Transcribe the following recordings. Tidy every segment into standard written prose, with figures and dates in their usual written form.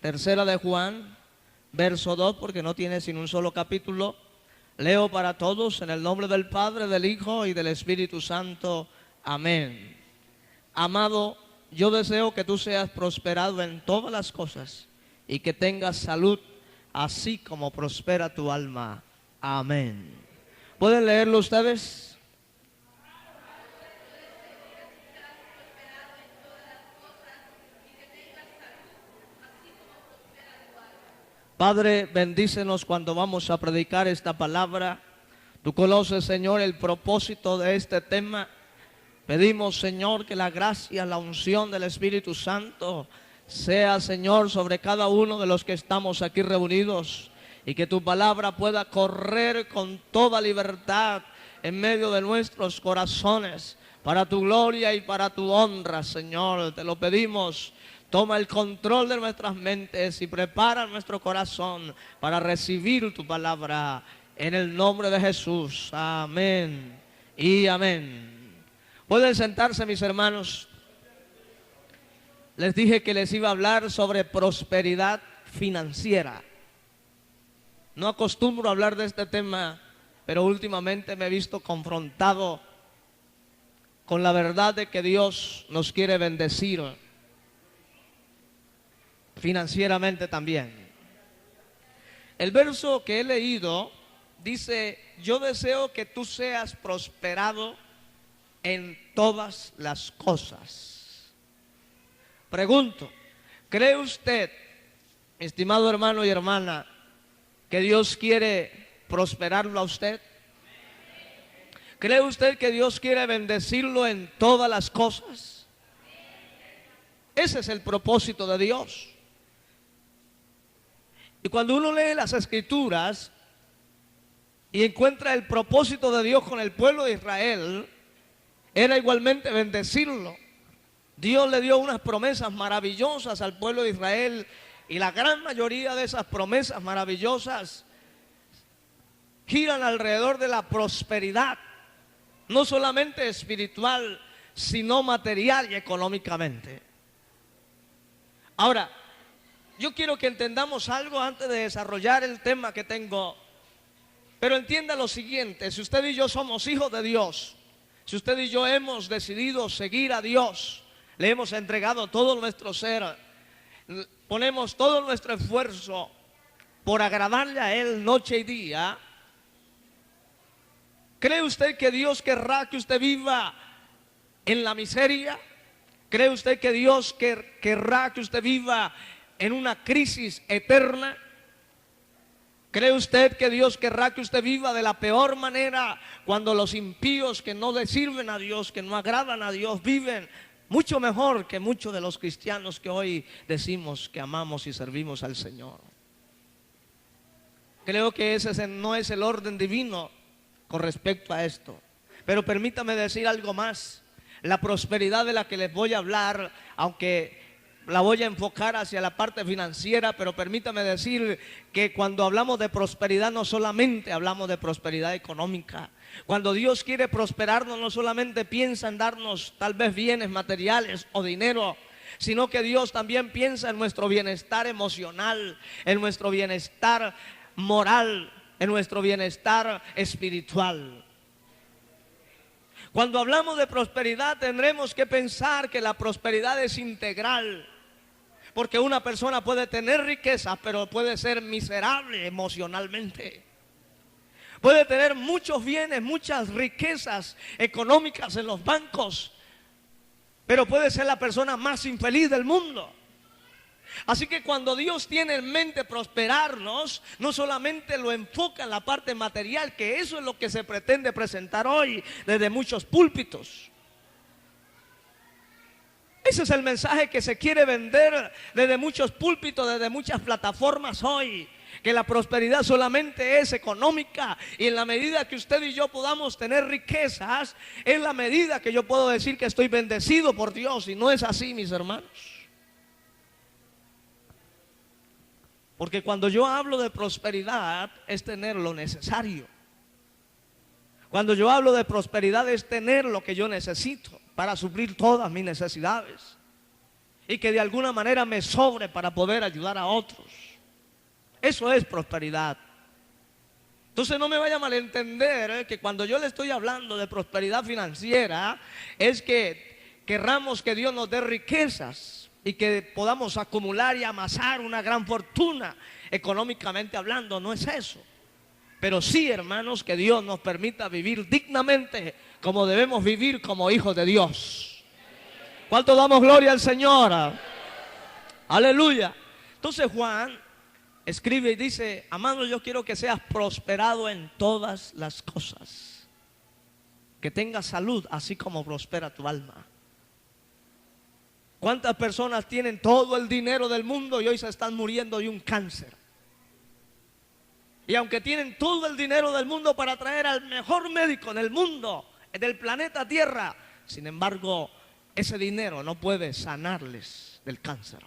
Tercera de Juan, verso 2, porque no tiene sino un solo capítulo. Leo para todos en el nombre del Padre, del Hijo y del Espíritu Santo. Amén. Amado, yo deseo que tú seas prosperado en todas las cosas y que tengas salud, así como prospera tu alma. Amén. ¿Pueden leerlo ustedes? Padre, bendícenos cuando vamos a predicar esta palabra. Tú conoces, Señor, el propósito de este tema. Pedimos, Señor, que la gracia, la unción del Espíritu Santo sea, Señor, sobre cada uno de los que estamos aquí reunidos, y que tu palabra pueda correr con toda libertad en medio de nuestros corazones, para tu gloria y para tu honra, Señor. Te lo pedimos. Toma el control de nuestras mentes y prepara nuestro corazón para recibir tu palabra en el nombre de Jesús. Amén y amén. Pueden sentarse, mis hermanos. Les dije que les iba a hablar sobre prosperidad financiera. No acostumbro a hablar de este tema, pero últimamente me he visto confrontado con la verdad de que Dios nos quiere bendecir financieramente también. El verso que he leído dice: yo deseo que tú seas prosperado en todas las cosas. Pregunto, ¿cree usted, estimado hermano y hermana, que Dios quiere prosperarlo a usted? ¿Cree usted que Dios quiere bendecirlo en todas las cosas? Ese es el propósito de Dios. Y cuando uno lee las Escrituras y encuentra el propósito de Dios con el pueblo de Israel, era igualmente bendecirlo. Dios le dio unas promesas maravillosas al pueblo de Israel, y la gran mayoría de esas promesas maravillosas giran alrededor de la prosperidad, no solamente espiritual, sino material y económicamente. Ahora, yo quiero que entendamos algo antes de desarrollar el tema que tengo. Pero entienda lo siguiente: si usted y yo somos hijos de Dios, si usted y yo hemos decidido seguir a Dios, le hemos entregado todo nuestro ser, ponemos todo nuestro esfuerzo por agradarle a Él noche y día, ¿cree usted que Dios querrá que usted viva en la miseria? ¿Cree usted que Dios querrá que usted viva en una crisis eterna? ¿Cree usted que Dios querrá que usted viva de la peor manera, cuando los impíos que no le sirven a Dios, que no agradan a Dios, viven mucho mejor que muchos de los cristianos que hoy decimos que amamos y servimos al Señor? Creo que ese no es el orden divino con respecto a esto. Pero permítame decir algo más. La prosperidad de la que les voy a hablar, aunque la voy a enfocar hacia la parte financiera, pero permítame decir que cuando hablamos de prosperidad, no solamente hablamos de prosperidad económica. Cuando Dios quiere prosperarnos, no solamente piensa en darnos tal vez bienes materiales o dinero, sino que Dios también piensa en nuestro bienestar emocional, en nuestro bienestar moral, en nuestro bienestar espiritual. Cuando hablamos de prosperidad, tendremos que pensar que la prosperidad es integral. Porque una persona puede tener riqueza, pero puede ser miserable emocionalmente. Puede tener muchos bienes, muchas riquezas económicas en los bancos, pero puede ser la persona más infeliz del mundo. Así que cuando Dios tiene en mente prosperarnos, no solamente lo enfoca en la parte material, que eso es lo que se pretende presentar hoy desde muchos púlpitos. Ese es el mensaje que se quiere vender desde muchos púlpitos, desde muchas plataformas hoy. Que la prosperidad solamente es económica, y en la medida que usted y yo podamos tener riquezas, es la medida que yo puedo decir que estoy bendecido por Dios. Y no es así, mis hermanos. Porque cuando yo hablo de prosperidad, es tener lo necesario. Cuando yo hablo de prosperidad, es tener lo que yo necesito para suplir todas mis necesidades. y que de alguna manera me sobre para poder ayudar a otros. Eso es prosperidad. Entonces no me vaya a malentender que cuando yo le estoy hablando de prosperidad financiera es que querramos que Dios nos dé riquezas y que podamos acumular y amasar una gran fortuna económicamente hablando. No es eso. Pero sí, hermanos, que Dios nos permita vivir dignamente como debemos vivir como hijos de Dios. ¿Cuánto damos gloria al Señor? Aleluya. Entonces Juan escribe y dice: amado, yo quiero que seas prosperado en todas las cosas, que tengas salud así como prospera tu alma. ¿Cuántas personas tienen todo el dinero del mundo y hoy se están muriendo de un cáncer? Y aunque tienen todo el dinero del mundo para traer al mejor médico del mundo, del planeta Tierra, sin embargo, ese dinero no puede sanarles del cáncer.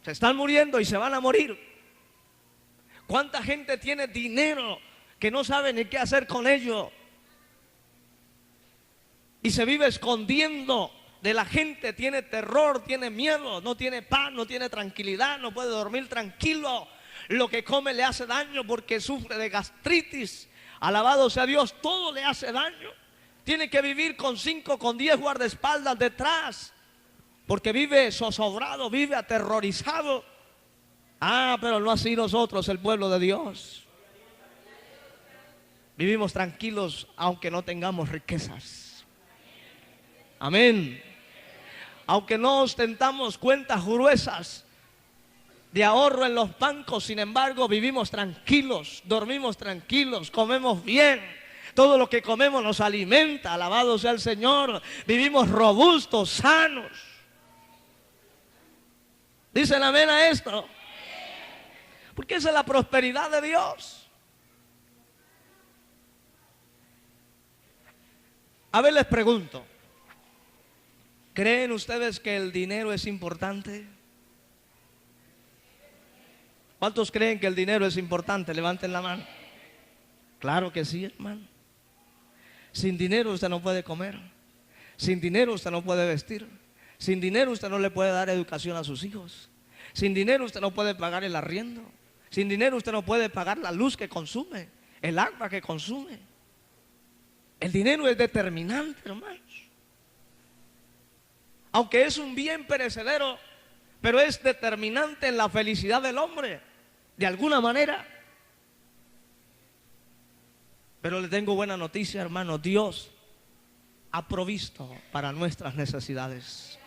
Se están muriendo y se van a morir. ¿Cuánta gente tiene dinero que no sabe ni qué hacer con ello? Y se vive escondiendo de la gente, tiene terror, tiene miedo, no tiene paz, no tiene tranquilidad, no puede dormir tranquilo. Lo que come le hace daño porque sufre de gastritis. Alabado sea Dios, todo le hace daño. Tiene que vivir con 5, con 10 guardaespaldas detrás, porque vive zozobrado, vive aterrorizado. Pero no así nosotros, el pueblo de Dios. Vivimos tranquilos aunque no tengamos riquezas. Amén. Aunque no ostentamos cuentas gruesas de ahorro en los bancos, sin embargo vivimos tranquilos, dormimos tranquilos, comemos bien. Todo lo que comemos nos alimenta, alabado sea el Señor. Vivimos robustos, sanos. ¿Dicen amén a esto? Porque esa es la prosperidad de Dios. A ver, les pregunto, ¿creen ustedes que el dinero es importante? ¿Cuántos creen que el dinero es importante? Levanten la mano. Claro que sí, hermano. Sin dinero usted no puede comer. Sin dinero usted no puede vestir. Sin dinero usted no le puede dar educación a sus hijos. Sin dinero usted no puede pagar el arriendo. Sin dinero usted no puede pagar la luz que consume, el agua que consume. El dinero es determinante, hermanos. Aunque es un bien perecedero, pero es determinante en la felicidad del hombre, de alguna manera. Pero le tengo buena noticia, hermano. Dios ha provisto para nuestras necesidades.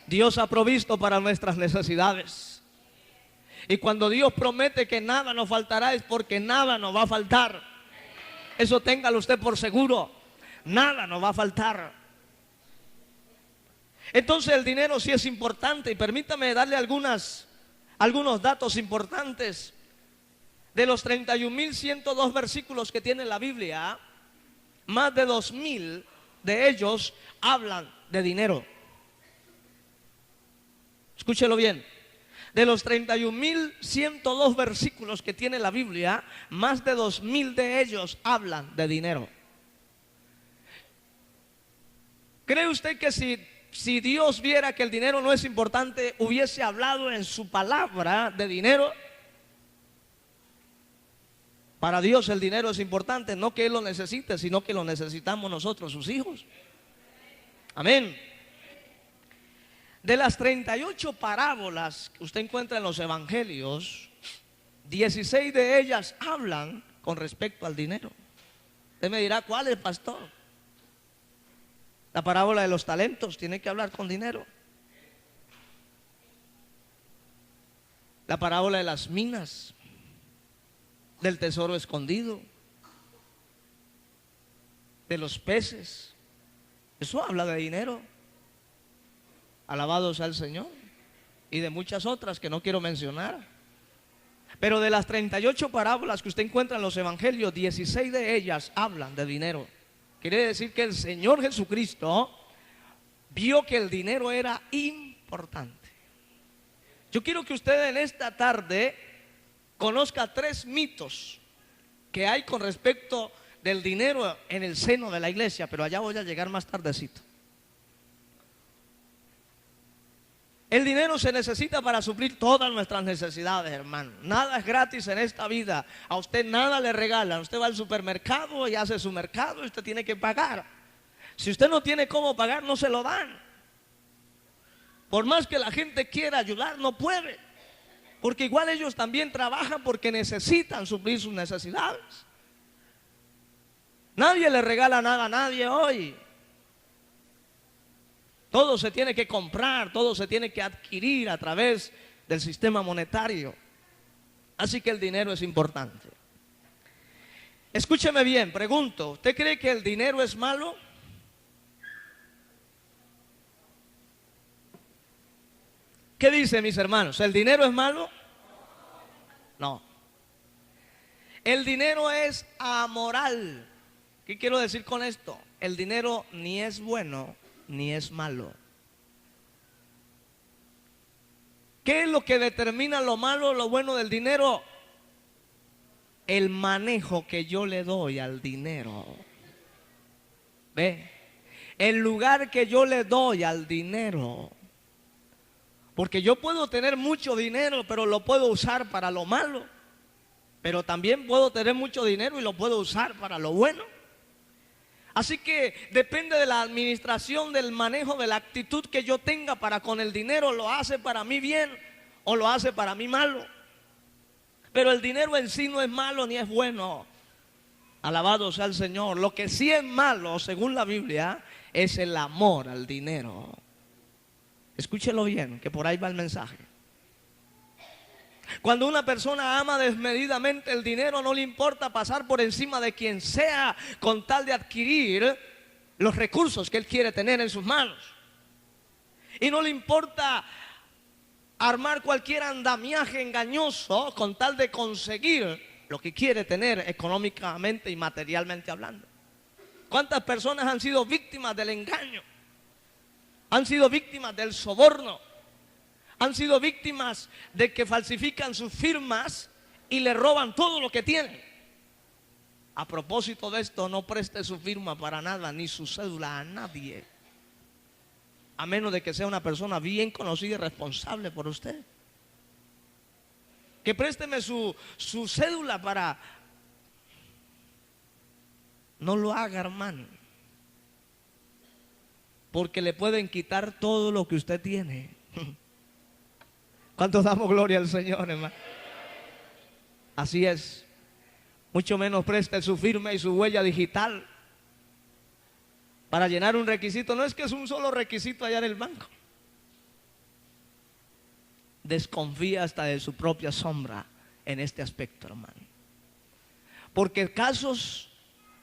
Dios ha provisto para nuestras necesidades. Y cuando Dios promete que nada nos faltará, es porque nada nos va a faltar. Eso téngalo usted por seguro. Nada nos va a faltar. Entonces el dinero sí es importante. Y permítame darle algunos datos importantes. De los 31.102 versículos que tiene la Biblia, más de 2.000 de ellos hablan de dinero. Escúchelo bien. De los 31.102 versículos que tiene la Biblia, más de 2.000 de ellos hablan de dinero. ¿Cree usted que si Dios viera que el dinero no es importante, hubiese hablado en su palabra de dinero? Para Dios el dinero es importante, no que Él lo necesite, sino que lo necesitamos nosotros, sus hijos. Amén. De las 38 parábolas que usted encuentra en los evangelios, 16 de ellas hablan con respecto al dinero. Usted me dirá, ¿cuál es, pastor? La parábola de los talentos tiene que hablar con dinero. La parábola de las minas, del tesoro escondido, de los peces, eso habla de dinero. Alabado sea el Señor. Y de muchas otras que no quiero mencionar. Pero de las 38 parábolas que usted encuentra en los evangelios, 16 de ellas hablan de dinero. Quiere decir que el Señor Jesucristo vio que el dinero era importante. Yo quiero que usted en esta tarde conozca 3 mitos que hay con respecto del dinero en el seno de la iglesia, pero allá voy a llegar más tardecito. El dinero se necesita para suplir todas nuestras necesidades, hermano. Nada es gratis en esta vida. A usted nada le regalan. Usted va al supermercado y hace su mercado y usted tiene que pagar. Si usted no tiene cómo pagar, no se lo dan. Por más que la gente quiera ayudar, no puede. Porque igual ellos también trabajan porque necesitan suplir sus necesidades. Nadie le regala nada a nadie hoy. Todo se tiene que comprar, todo se tiene que adquirir a través del sistema monetario. Así que el dinero es importante. Escúcheme bien, pregunto, ¿usted cree que el dinero es malo? ¿Qué dicen mis hermanos? ¿El dinero es malo? No. El dinero es amoral. ¿Qué quiero decir con esto? El dinero ni es bueno ni es malo. ¿Qué es lo que determina lo malo o lo bueno del dinero? El manejo que yo le doy al dinero. ¿Ve? El lugar que yo le doy al dinero. Porque yo puedo tener mucho dinero, pero lo puedo usar para lo malo. Pero también puedo tener mucho dinero y lo puedo usar para lo bueno. Así que depende de la administración, del manejo, de la actitud que yo tenga para con el dinero. Lo hace para mí bien o lo hace para mí malo. Pero el dinero en sí no es malo ni es bueno. Alabado sea el Señor. Lo que sí es malo, según la Biblia, es el amor al dinero. Escúchelo bien, que por ahí va el mensaje. Cuando una persona ama desmedidamente el dinero, no le importa pasar por encima de quien sea con tal de adquirir los recursos que él quiere tener en sus manos. Y no le importa armar cualquier andamiaje engañoso con tal de conseguir lo que quiere tener económicamente y materialmente hablando. ¿Cuántas personas han sido víctimas del engaño? Han sido víctimas del soborno. Han sido víctimas de que falsifican sus firmas y le roban todo lo que tienen. A propósito de esto, no preste su firma para nada, ni su cédula a nadie. A menos de que sea una persona bien conocida y responsable por usted. Que présteme su cédula para... No lo haga, hermano. Porque le pueden quitar todo lo que usted tiene. ¿Cuántos damos gloria al Señor, hermano? Así es. Mucho menos preste su firma y su huella digital para llenar un requisito. No es que es un solo requisito allá en el banco. Desconfía hasta de su propia sombra en este aspecto, hermano. Porque casos,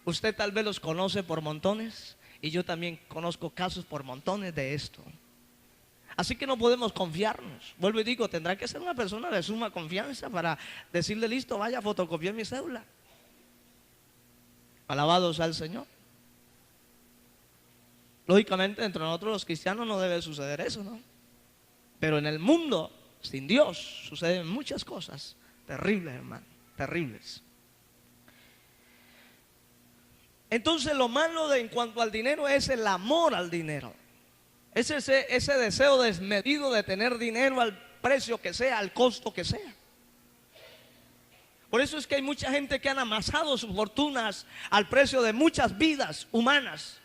usted tal vez los conoce por montones, y yo también conozco casos por montones de esto. Así que no podemos confiarnos. Vuelvo y digo, tendrá que ser una persona de suma confianza para decirle, listo, vaya a fotocopiar mi cédula. Alabado sea el Señor. Lógicamente, entre nosotros los cristianos no debe suceder eso, ¿no? Pero en el mundo, sin Dios, suceden muchas cosas terribles, hermano, terribles. Entonces, lo malo en cuanto al dinero es el amor al dinero. Es ese deseo desmedido de tener dinero al precio que sea, al costo que sea. Por eso es que hay mucha gente que han amasado sus fortunas al precio de muchas vidas humanas.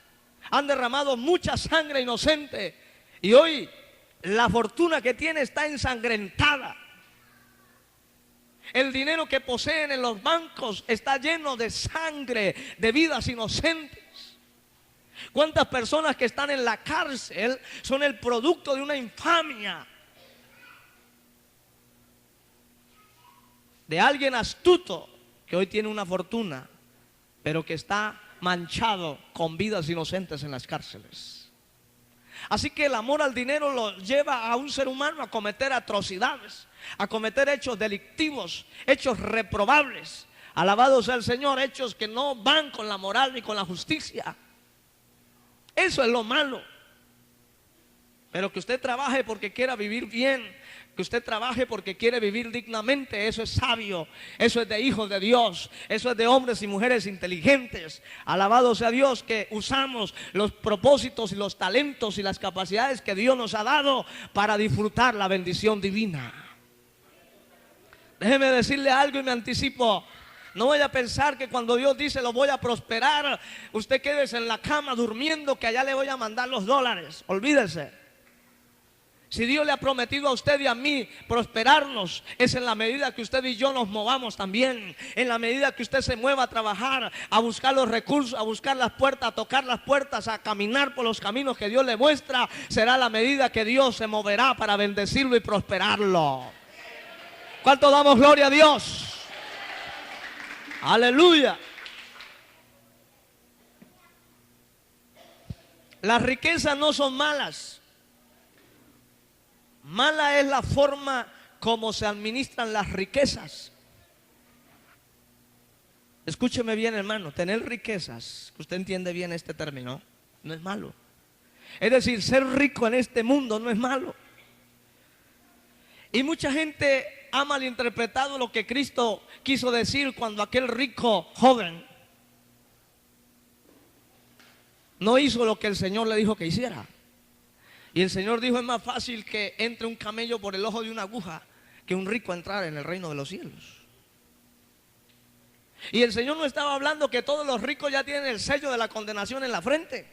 Han derramado mucha sangre inocente. Y hoy la fortuna que tiene está ensangrentada. El dinero que poseen en los bancos está lleno de sangre, de vidas inocentes. ¿Cuántas personas que están en la cárcel son el producto de una infamia? De alguien astuto que hoy tiene una fortuna, pero que está manchado con vidas inocentes en las cárceles. Así que el amor al dinero lo lleva a un ser humano a cometer atrocidades, a cometer hechos delictivos, hechos reprobables. Alabado sea el Señor, hechos que no van con la moral ni con la justicia. Eso es lo malo. Pero que usted trabaje porque quiera vivir bien, que usted trabaje porque quiere vivir dignamente, eso es sabio, eso es de hijos de Dios, eso es de hombres y mujeres inteligentes. Alabado sea Dios, que usamos los propósitos y los talentos y las capacidades que Dios nos ha dado para disfrutar la bendición divina. Déjeme decirle algo y me anticipo. No vaya a pensar que cuando Dios dice lo voy a prosperar, usted quédese en la cama durmiendo que allá le voy a mandar los dólares. Olvídese. Si Dios le ha prometido a usted y a mí prosperarnos, es en la medida que usted y yo nos movamos también. En la medida que usted se mueva a trabajar, a buscar los recursos, a buscar las puertas, a tocar las puertas, a caminar por los caminos que Dios le muestra, será la medida que Dios se moverá para bendecirlo y prosperarlo. ¿Cuánto damos gloria a Dios? Aleluya. Las riquezas no son malas. Mala es la forma como se administran las riquezas. Escúcheme bien, hermano, tener riquezas, usted entiende bien este término, no es malo. Es decir, ser rico en este mundo no es malo. Y mucha gente ha malinterpretado lo que Cristo quiso decir cuando aquel rico joven no hizo lo que el Señor le dijo que hiciera. Y el Señor dijo: es más fácil que entre un camello por el ojo de una aguja que un rico entrar en el reino de los cielos. Y el Señor no estaba hablando que todos los ricos ya tienen el sello de la condenación en la frente.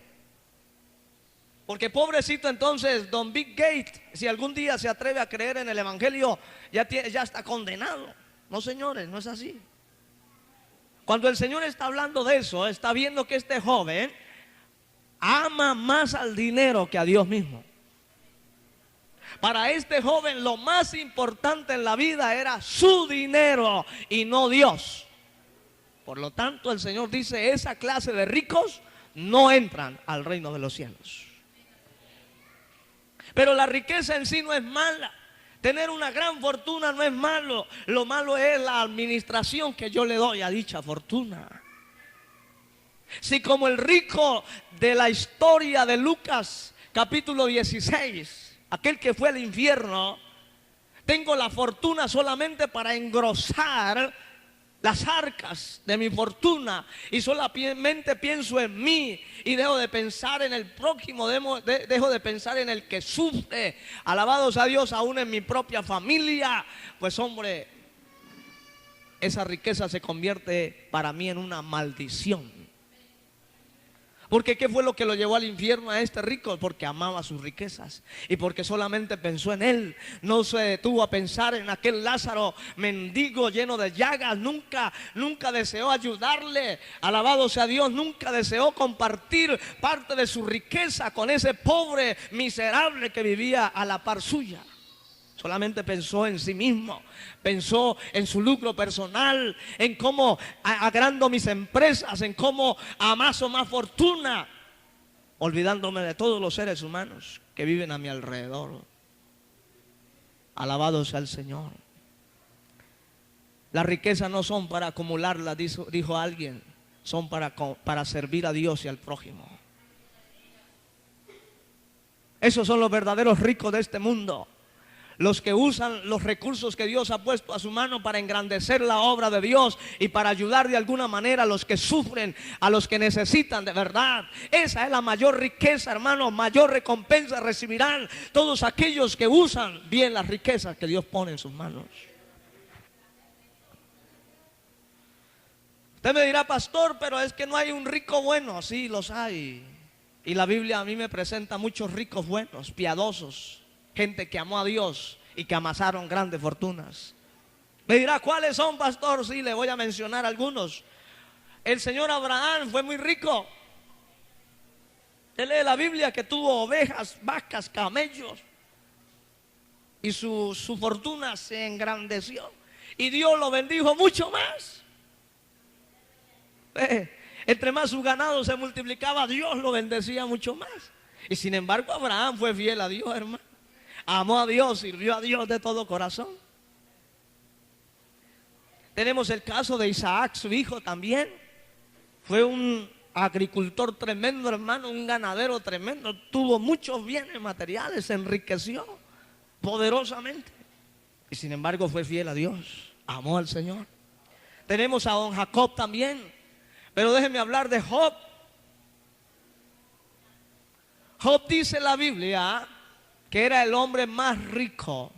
Porque pobrecito entonces Don Big Gates, si algún día se atreve a creer en el evangelio, ya está condenado. No, señores, no es así. Cuando el Señor está hablando de eso, está viendo que este joven ama más al dinero que a Dios mismo. Para este joven lo más importante en la vida era su dinero y no Dios. Por lo tanto, el Señor dice: esa clase de ricos no entran al reino de los cielos. Pero la riqueza en sí no es mala. Tener una gran fortuna no es malo. Lo malo es la administración que yo le doy a dicha fortuna. Si como el rico de la historia de Lucas capítulo 16, aquel que fue al infierno, tengo la fortuna solamente para engrosar las arcas de mi fortuna y solamente pienso en mí y dejo de pensar en el prójimo, dejo de pensar en el que sufre, alabados a Dios, aún en mi propia familia, pues hombre, esa riqueza se convierte para mí en una maldición. Porque ¿qué fue lo que lo llevó al infierno a este rico? Porque amaba sus riquezas y porque solamente pensó en él. No se detuvo a pensar en aquel Lázaro mendigo lleno de llagas. Nunca deseó ayudarle. Alabado sea Dios. Nunca deseó compartir parte de su riqueza con ese pobre miserable que vivía a la par suya. Solamente pensó en sí mismo, pensó en su lucro personal, en cómo agrando mis empresas, en cómo amaso más fortuna, olvidándome de todos los seres humanos que viven a mi alrededor. Alabado sea el Señor. Las riquezas no son para acumularlas, dijo alguien, son para servir a Dios y al prójimo. Esos son los verdaderos ricos de este mundo. Los que usan los recursos que Dios ha puesto a su mano para engrandecer la obra de Dios y para ayudar de alguna manera a los que sufren, a los que necesitan de verdad. Esa es la mayor riqueza, hermano. Mayor recompensa recibirán todos aquellos que usan bien las riquezas que Dios pone en sus manos. Usted me dirá: pastor, pero es que no hay un rico bueno. Sí, los hay. Y la Biblia a mí me presenta muchos ricos buenos, piadosos. Gente que amó a Dios y que amasaron grandes fortunas. Me dirá: ¿cuáles son, pastor? Sí, le voy a mencionar algunos. El señor Abraham fue muy rico. Él lee la Biblia que tuvo ovejas, vacas, camellos. Y su fortuna se engrandeció. Y Dios lo bendijo mucho más. Entre más su ganado se multiplicaba, Dios lo bendecía mucho más. Y sin embargo, Abraham fue fiel a Dios, hermano. Amó a Dios, sirvió a Dios de todo corazón. Tenemos el caso de Isaac, su hijo también. Fue un agricultor tremendo, hermano, un ganadero tremendo, tuvo muchos bienes materiales, se enriqueció poderosamente. Y sin embargo fue fiel a Dios, amó al Señor. Tenemos a don Jacob también, pero déjenme hablar de Job. Job dice en la Biblia que era el hombre más rico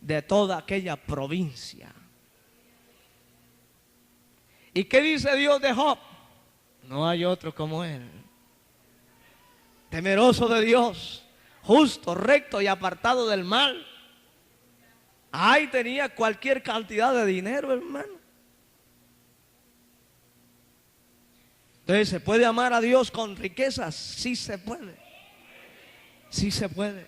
de toda aquella provincia. ¿Y qué dice Dios de Job? No hay otro como él. Temeroso de Dios, justo, recto y apartado del mal. Ay, tenía cualquier cantidad de dinero, hermano. Entonces, ¿se puede amar a Dios con riquezas? Sí se puede. Sí se puede.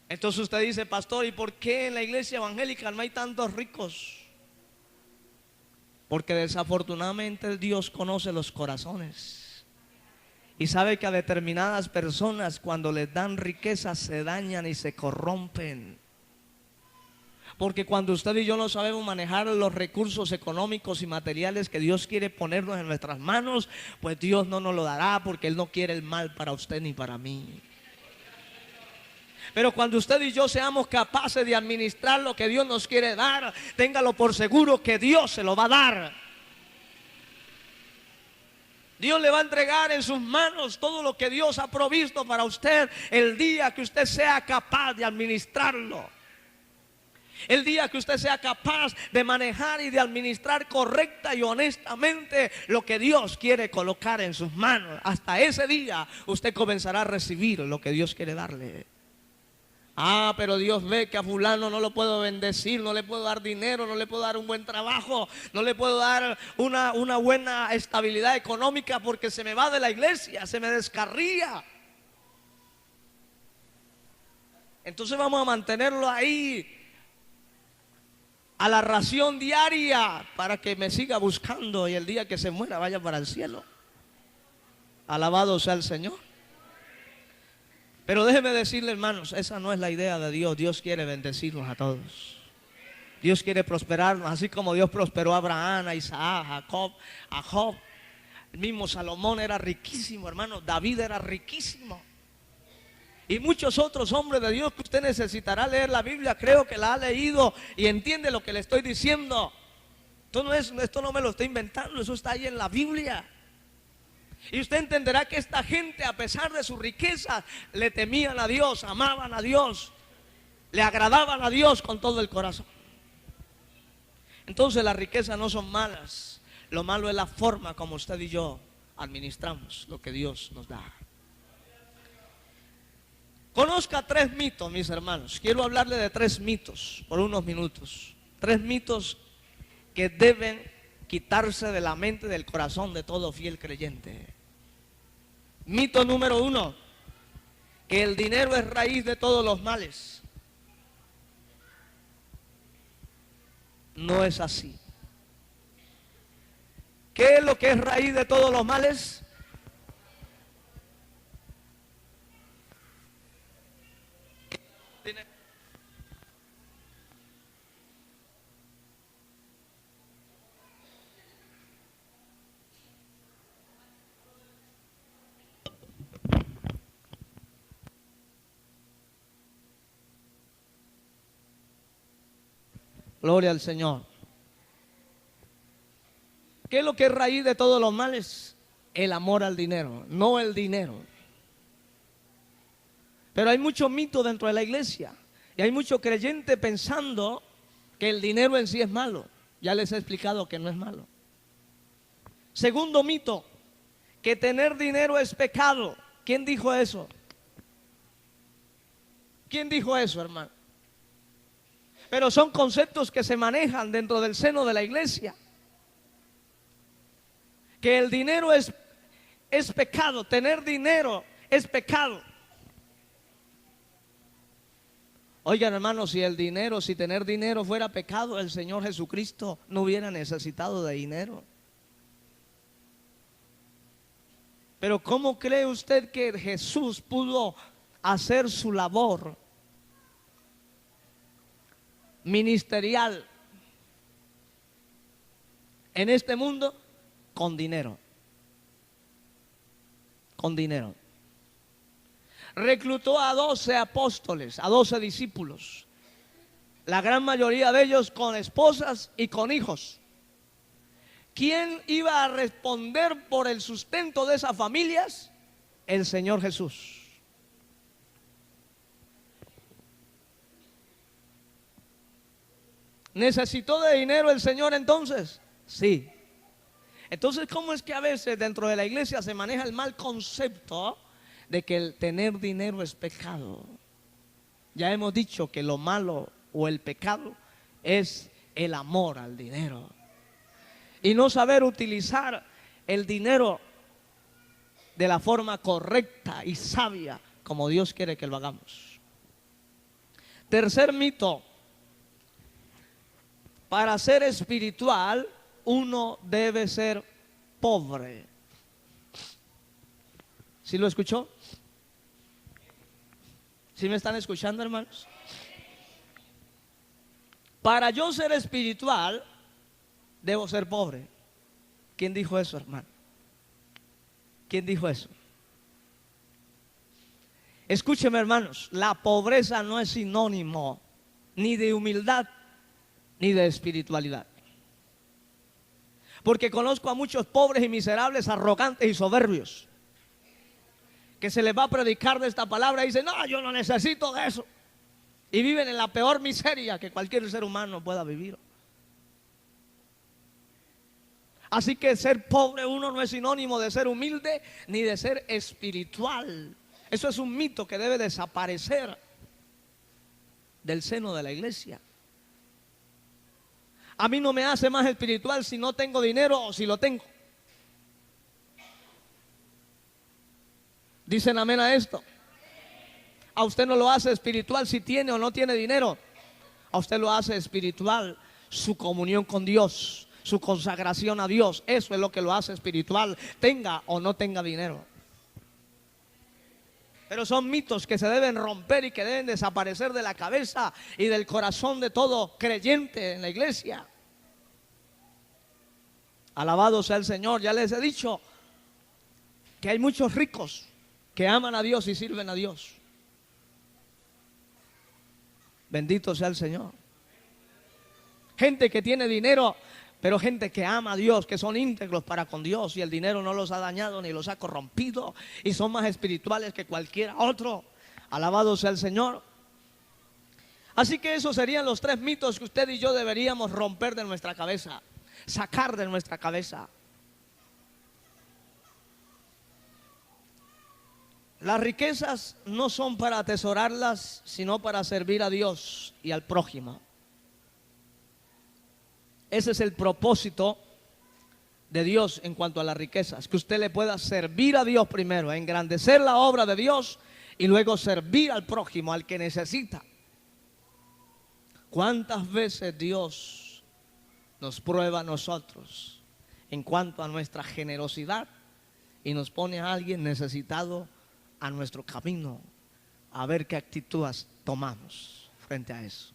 Entonces usted dice, pastor, ¿y por qué en la iglesia evangélica no hay tantos ricos? Porque desafortunadamente Dios conoce los corazones y sabe que a determinadas personas cuando les dan riquezas se dañan y se corrompen. Porque cuando usted y yo no sabemos manejar los recursos económicos y materiales que Dios quiere ponernos en nuestras manos, pues Dios no nos lo dará, porque Él no quiere el mal para usted ni para mí. Pero cuando usted y yo seamos capaces de administrar lo que Dios nos quiere dar, téngalo por seguro que Dios se lo va a dar. Dios le va a entregar en sus manos todo lo que Dios ha provisto para usted el día que usted sea capaz de administrarlo. El día que usted sea capaz de manejar y de administrar correcta y honestamente lo que Dios quiere colocar en sus manos. Hasta ese día usted comenzará a recibir lo que Dios quiere darle. Ah, pero Dios ve que a fulano no lo puedo bendecir, no le puedo dar dinero, no le puedo dar un buen trabajo, no le puedo dar una buena estabilidad económica porque se me va de la iglesia, se me descarría. Entonces vamos a mantenerlo ahí a la ración diaria para que me siga buscando y el día que se muera vaya para el cielo. Alabado sea el Señor. Pero déjeme decirle, hermanos, esa no es la idea de Dios. Dios quiere bendecirnos a todos. Dios quiere prosperarnos, así como Dios prosperó a Abraham, a Isaac, a Job. El mismo Salomón era riquísimo, hermano. David era riquísimo. Y muchos otros hombres de Dios que usted necesitará leer la Biblia. Creo que la ha leído y entiende lo que le estoy diciendo. Esto no me lo estoy inventando, eso está ahí en la Biblia. Y usted entenderá que esta gente, a pesar de su riqueza, le temían a Dios, amaban a Dios, le agradaban a Dios con todo el corazón. Entonces las riquezas no son malas. Lo malo es la forma como usted y yo administramos lo que Dios nos da. Conozca 3 mitos, mis hermanos. Quiero hablarle de 3 mitos por unos minutos. 3 mitos que deben quitarse de la mente, del corazón de todo fiel creyente. Mito número 1, que el dinero es raíz de todos los males. No es así. ¿Qué es lo que es raíz de todos los males? Gloria al Señor. ¿Qué es lo que es raíz de todos los males? El amor al dinero, no el dinero. Pero hay mucho mito dentro de la iglesia y hay mucho creyente pensando que el dinero en sí es malo. Ya les he explicado que no es malo. Segundo mito, que tener dinero es pecado. ¿Quién dijo eso? ¿Quién dijo eso, hermano? Pero son conceptos que se manejan dentro del seno de la iglesia. Que el dinero es pecado, tener dinero es pecado. Oigan, hermanos, si tener dinero fuera pecado, el Señor Jesucristo no hubiera necesitado de dinero. Pero ¿cómo cree usted que Jesús pudo hacer su labor ministerial en este mundo? Con dinero. con dinero. Reclutó a 12 apóstoles, a 12 discípulos. La gran mayoría de ellos con esposas y con hijos. ¿Quién iba a responder por el sustento de esas familias? El Señor Jesús. ¿Necesitó de dinero el Señor entonces? Sí. Entonces, ¿cómo es que a veces dentro de la iglesia se maneja el mal concepto de que el tener dinero es pecado? Ya hemos dicho que lo malo o el pecado es el amor al dinero y no saber utilizar el dinero de la forma correcta y sabia como Dios quiere que lo hagamos. Tercer mito: para ser espiritual uno debe ser pobre. ¿Sí lo escuchó? ¿Sí me están escuchando, hermanos? Para yo ser espiritual debo ser pobre. ¿Quién dijo eso, hermano? ¿Quién dijo eso? Escúcheme, hermanos, la pobreza no es sinónimo ni de humildad ni de espiritualidad. Porque conozco a muchos pobres y miserables, arrogantes y soberbios, que se les va a predicar de esta palabra y dicen: no, yo no necesito de eso. Y viven en la peor miseria que cualquier ser humano pueda vivir. Así que ser pobre uno no es sinónimo de ser humilde ni de ser espiritual. Eso es un mito que debe desaparecer del seno de la iglesia. A mí no me hace más espiritual si no tengo dinero o si lo tengo. ¿Dicen amén a esto? A usted no lo hace espiritual si tiene o no tiene dinero. A usted lo hace espiritual su comunión con Dios, su consagración a Dios. Eso es lo que lo hace espiritual, tenga o no tenga dinero. Pero son mitos que se deben romper y que deben desaparecer de la cabeza y del corazón de todo creyente en la iglesia. Alabado sea el Señor. Ya les he dicho que hay muchos ricos que aman a Dios y sirven a Dios. Bendito sea el Señor. Gente que tiene dinero, pero gente que ama a Dios, que son íntegros para con Dios y el dinero no los ha dañado ni los ha corrompido y son más espirituales que cualquier otro. Alabado sea el Señor. Así que esos serían los 3 mitos que usted y yo deberíamos romper de nuestra cabeza, sacar de nuestra cabeza. Las riquezas no son para atesorarlas, sino para servir a Dios y al prójimo. Ese es el propósito de Dios en cuanto a las riquezas, que usted le pueda servir a Dios primero, engrandecer la obra de Dios y luego servir al prójimo, al que necesita. ¿Cuántas veces Dios nos prueba a nosotros en cuanto a nuestra generosidad y nos pone a alguien necesitado a nuestro camino, a ver qué actitud tomamos frente a eso?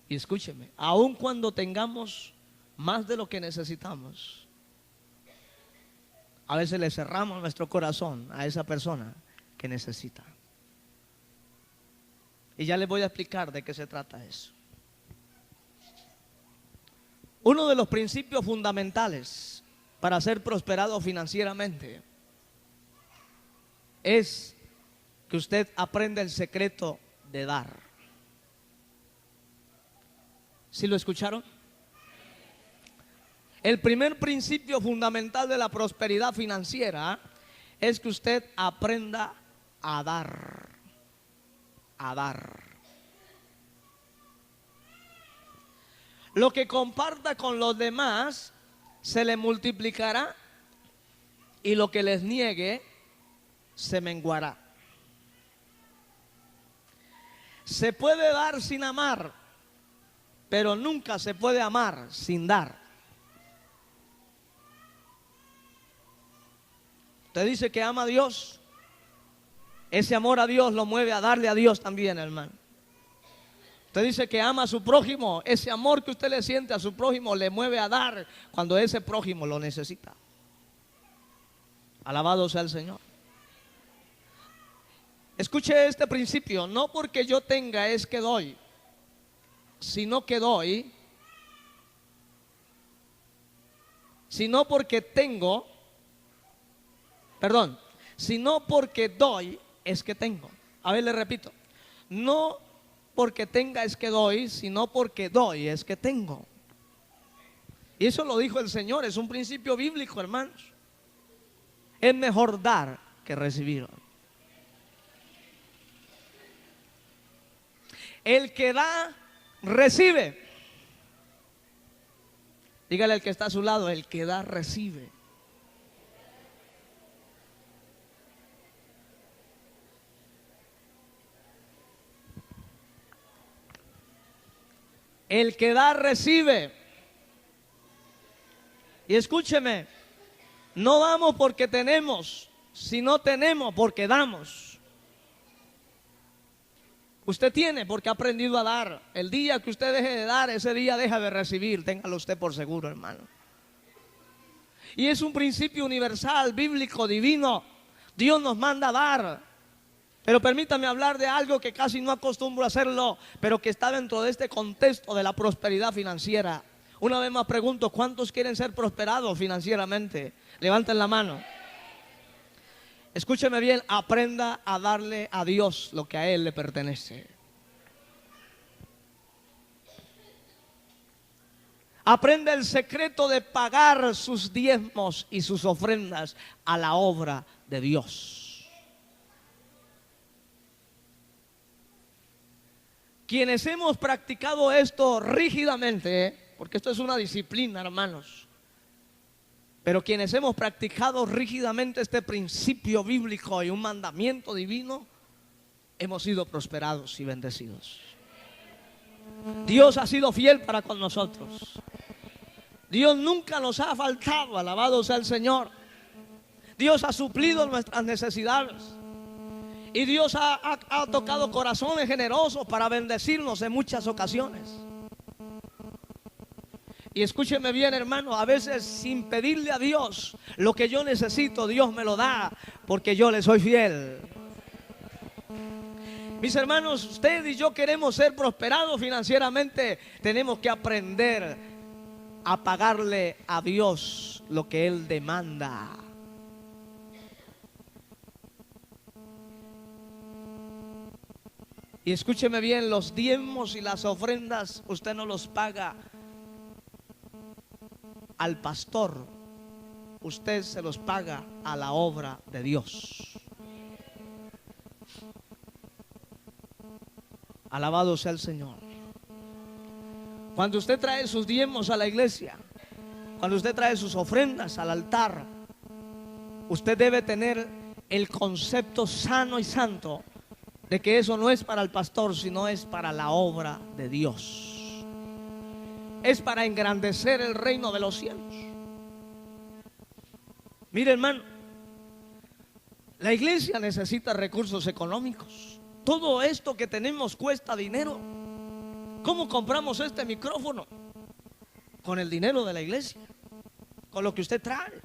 Y escúcheme, aun cuando tengamos más de lo que necesitamos, a veces le cerramos nuestro corazón a esa persona que necesita. Y ya les voy a explicar de qué se trata eso. Uno de los principios fundamentales para ser prosperado financieramente es que usted aprenda el secreto de dar. ¿Sí lo escucharon? El primer principio fundamental de la prosperidad financiera es que usted aprenda a dar. A dar. Lo que comparta con los demás se le multiplicará y lo que les niegue se menguará. Se puede dar sin amar, pero nunca se puede amar sin dar. Usted dice que ama a Dios, ese amor a Dios lo mueve a darle a Dios también, hermano. Usted dice que ama a su prójimo, ese amor que usted le siente a su prójimo le mueve a dar cuando ese prójimo lo necesita. Alabado sea el Señor. Escuche este principio: no porque yo tenga es que doy, sino que doy, sino porque tengo, perdón, sino porque doy es que tengo. A ver, le repito: no porque tenga es que doy, sino porque doy es que tengo. Y eso lo dijo el Señor, es un principio bíblico, hermanos. Es mejor dar que recibir. El que da, recibe. Dígale al que está a su lado: el que da, recibe. El que da, recibe. Y escúcheme: no damos porque tenemos, sino tenemos porque damos. Usted tiene porque ha aprendido a dar. El día que usted deje de dar, ese día deja de recibir. Téngalo usted por seguro, hermano. Y es un principio universal, bíblico, divino. Dios nos manda a dar. Pero permítame hablar de algo que casi no acostumbro a hacerlo, pero que está dentro de este contexto de la prosperidad financiera. Una vez más pregunto: ¿cuántos quieren ser prosperados financieramente? Levanten la mano. Escúcheme bien: aprenda a darle a Dios lo que a Él le pertenece. Aprenda el secreto de pagar sus diezmos y sus ofrendas a la obra de Dios. Quienes hemos practicado esto rígidamente, porque esto es una disciplina, hermanos, pero quienes hemos practicado rígidamente este principio bíblico y un mandamiento divino, hemos sido prosperados y bendecidos. Dios ha sido fiel para con nosotros. Dios nunca nos ha faltado, alabado sea el Señor. Dios ha suplido nuestras necesidades. Y Dios ha tocado corazones generosos para bendecirnos en muchas ocasiones. Y escúcheme bien, hermano: a veces sin pedirle a Dios lo que yo necesito, Dios me lo da, porque yo le soy fiel. Mis hermanos, usted y yo queremos ser prosperados financieramente. Tenemos que aprender a pagarle a Dios lo que Él demanda. Y escúcheme bien: los diezmos y las ofrendas usted no los paga al pastor, usted se los paga a la obra de Dios. Alabado sea el Señor. Cuando usted trae sus diezmos a la iglesia, cuando usted trae sus ofrendas al altar, usted debe tener el concepto sano y santo de que eso no es para el pastor, sino es para la obra de Dios. Es para engrandecer el reino de los cielos. Mire, hermano, la iglesia necesita recursos económicos. Todo esto que tenemos cuesta dinero. ¿Cómo compramos este micrófono? Con el dinero de la iglesia, con lo que usted trae.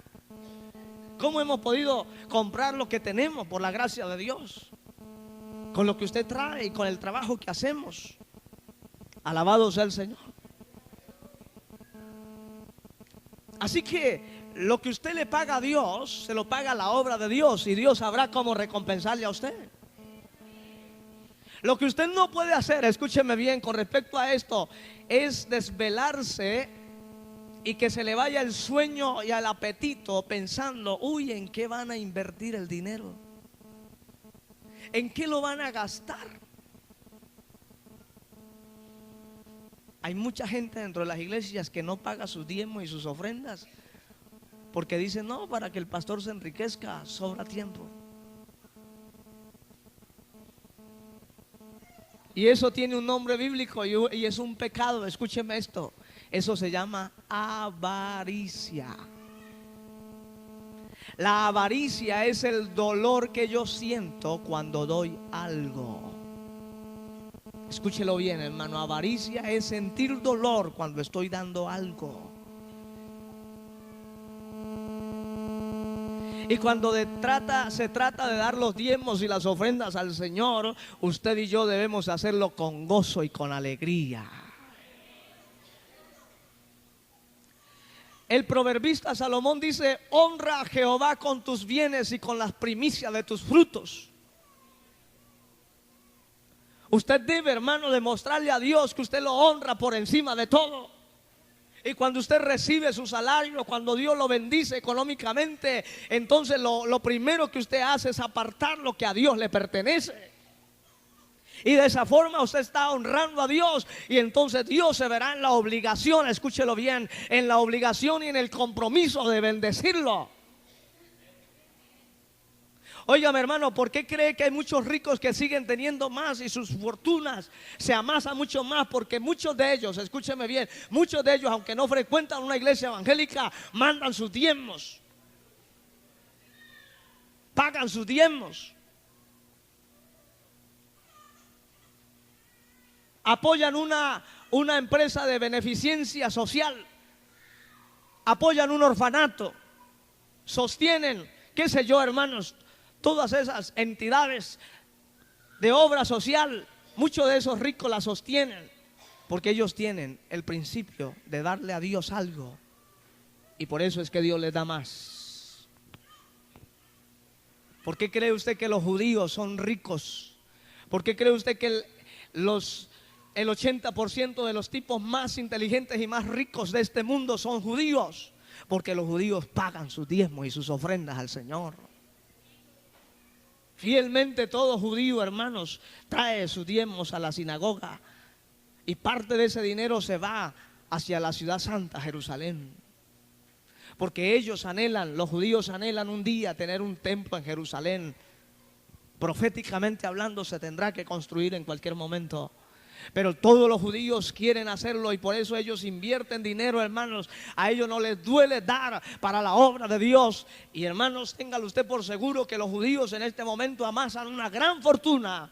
¿Cómo hemos podido comprar lo que tenemos por la gracia de Dios? Con lo que usted trae y con el trabajo que hacemos. Alabado sea el Señor. Así que lo que usted le paga a Dios, se lo paga a la obra de Dios, y Dios sabrá cómo recompensarle a usted. Lo que usted no puede hacer, escúcheme bien con respecto a esto, es desvelarse y que se le vaya el sueño y el apetito pensando: uy, ¿en qué van a invertir el dinero? ¿En qué lo van a gastar? Hay mucha gente dentro de las iglesias que no paga sus diezmos y sus ofrendas porque dicen: no, para que el pastor se enriquezca, sobra tiempo. Y eso tiene un nombre bíblico y es un pecado. Escúcheme esto: eso se llama avaricia. La avaricia es el dolor que yo siento cuando doy algo. Escúchelo bien, hermano: avaricia es sentir dolor cuando estoy dando algo. Y cuando se trata de dar los diezmos y las ofrendas al Señor, usted y yo debemos hacerlo con gozo y con alegría. El proverbista Salomón dice: honra a Jehová con tus bienes y con las primicias de tus frutos. Usted debe, hermano, demostrarle a Dios que usted lo honra por encima de todo. Y cuando usted recibe su salario, cuando Dios lo bendice económicamente, entonces lo primero que usted hace es apartar lo que a Dios le pertenece. Y de esa forma usted está honrando a Dios. Y entonces Dios se verá en la obligación, escúchelo bien, en la obligación y en el compromiso de bendecirlo. Óigame, hermano, ¿por qué cree que hay muchos ricos que siguen teniendo más y sus fortunas se amasan mucho más? Porque muchos de ellos, escúcheme bien, muchos de ellos, aunque no frecuentan una iglesia evangélica, mandan sus diezmos, pagan sus diezmos, apoyan una empresa de beneficencia social, apoyan un orfanato, sostienen, qué sé yo, hermanos, todas esas entidades de obra social. Muchos de esos ricos la sostienen porque ellos tienen el principio de darle a Dios algo, y por eso es que Dios les da más. ¿Por qué cree usted que los judíos son ricos? ¿Por qué cree usted que el 80% de los tipos más inteligentes y más ricos de este mundo son judíos? Porque los judíos pagan sus diezmos y sus ofrendas al Señor. Fielmente todo judío, hermanos, trae sus diezmos a la sinagoga, y parte de ese dinero se va hacia la ciudad santa, Jerusalén. Porque ellos anhelan, los judíos anhelan un día tener un templo en Jerusalén. Proféticamente hablando, se tendrá que construir en cualquier momento. Pero todos los judíos quieren hacerlo, y por eso ellos invierten dinero, hermanos. A ellos no les duele dar para la obra de Dios. Y hermanos, téngalo usted por seguro que los judíos en este momento amasan una gran fortuna,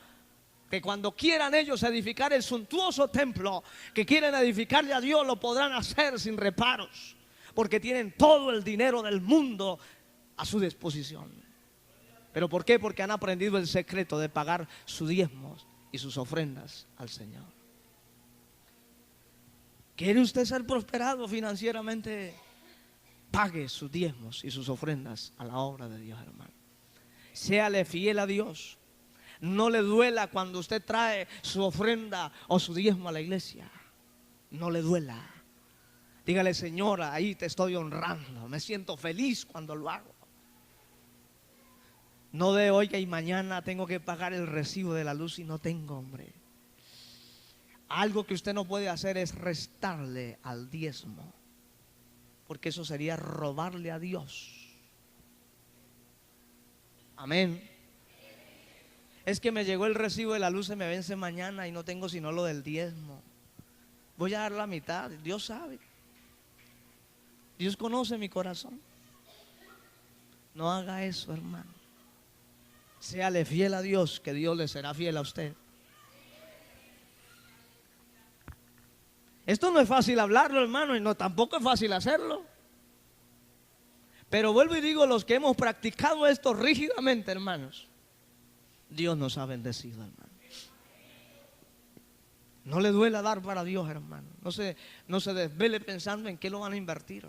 que cuando quieran ellos edificar el suntuoso templo que quieren edificarle a Dios, lo podrán hacer sin reparos, porque tienen todo el dinero del mundo a su disposición. ¿Pero por qué? Porque han aprendido el secreto de pagar sus diezmos y sus ofrendas al Señor. ¿Quiere usted ser prosperado financieramente? Pague sus diezmos y sus ofrendas a la obra de Dios, hermano. Séale fiel a Dios. No le duela cuando usted trae su ofrenda o su diezmo a la iglesia. No le duela. Dígale: Señora, ahí te estoy honrando. Me siento feliz cuando lo hago. No de oiga, y mañana tengo que pagar el recibo de la luz y no tengo, hombre. Algo que usted no puede hacer es restarle al diezmo, porque eso sería robarle a Dios. Amén. Es que me llegó el recibo de la luz, se me vence mañana y no tengo sino lo del diezmo. Voy a dar la mitad. Dios sabe. Dios conoce mi corazón. No haga eso, hermano. Séale fiel a Dios, que Dios le será fiel a usted. Esto no es fácil hablarlo, hermano, y no, tampoco es fácil hacerlo. Pero vuelvo y digo, los que hemos practicado esto rígidamente, hermanos, Dios nos ha bendecido, hermano. No le duela dar para Dios, hermano. No se desvele pensando en qué lo van a invertir.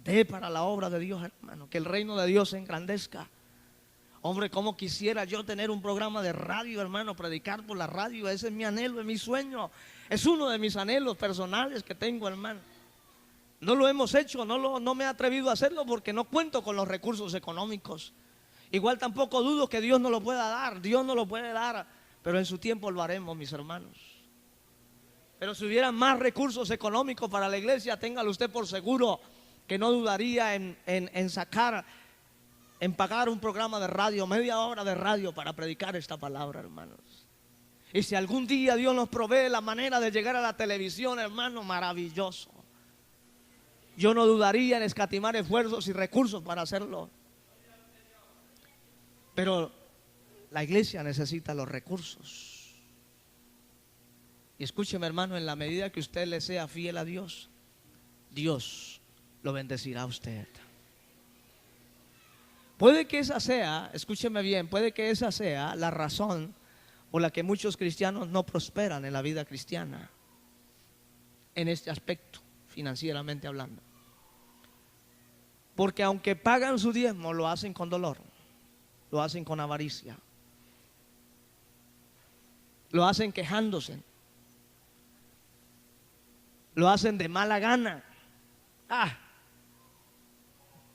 Dé para la obra de Dios, hermano, que el reino de Dios se engrandezca. Hombre, cómo quisiera yo tener un programa de radio, hermano, predicar por la radio. Ese es mi anhelo, es mi sueño. Es uno de mis anhelos personales que tengo, hermano. No lo hemos hecho, no me he atrevido a hacerlo porque no cuento con los recursos económicos. Igual tampoco dudo que Dios nos lo pueda dar. Dios nos lo puede dar, pero en su tiempo lo haremos, mis hermanos. Pero si hubiera más recursos económicos para la iglesia, téngalo usted por seguro que no dudaría en pagar un programa de radio, media hora de radio, para predicar esta palabra, hermanos. Y si algún día Dios nos provee la manera de llegar a la televisión, hermano, maravilloso. Yo no dudaría en escatimar esfuerzos y recursos para hacerlo. Pero la iglesia necesita los recursos. Y escúcheme, hermano, en la medida que usted le sea fiel a Dios, Dios lo bendecirá a usted. Puede que esa sea, escúcheme bien, puede que esa sea la razón por la que muchos cristianos no prosperan en la vida cristiana, en este aspecto, financieramente hablando. Porque aunque pagan su diezmo, lo hacen con dolor, lo hacen con avaricia, lo hacen quejándose, lo hacen de mala gana.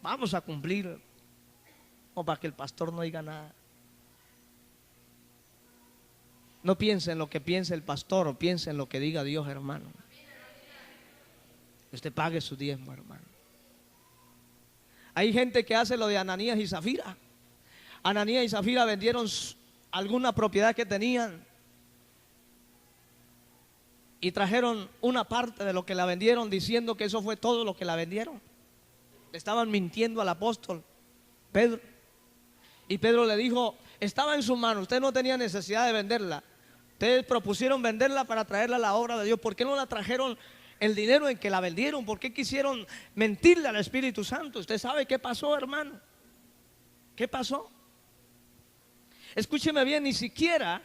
Vamos a cumplir, o para que el pastor no diga nada. No piense en lo que piense el pastor, o piense en lo que diga Dios, hermano. Usted pague su diezmo, hermano. Hay gente que hace lo de Ananías y Zafira. Ananías y Zafira vendieron alguna propiedad que tenían y trajeron una parte de lo que la vendieron, diciendo que eso fue todo lo que la vendieron. Le estaban mintiendo al apóstol Pedro. Y Pedro le dijo: estaba en su mano, usted no tenía necesidad de venderla. Ustedes propusieron venderla para traerla a la obra de Dios. ¿Por qué no la trajeron el dinero en que la vendieron? ¿Por qué quisieron mentirle al Espíritu Santo? Usted sabe qué pasó, hermano. ¿Qué pasó? Escúcheme bien, ni siquiera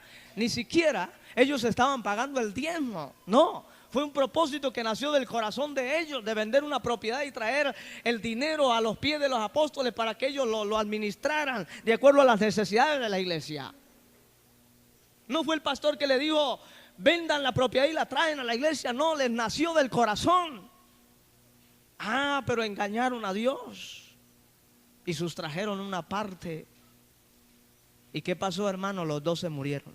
ellos estaban pagando el diezmo. No, fue un propósito que nació del corazón de ellos, de vender una propiedad y traer el dinero a los pies de los apóstoles para que ellos lo administraran de acuerdo a las necesidades de la iglesia. No fue el pastor que le dijo: vendan la propiedad y la traen a la iglesia. No, les nació del corazón. Pero engañaron a Dios y sustrajeron una parte. ¿Y qué pasó, hermano? Los dos se murieron.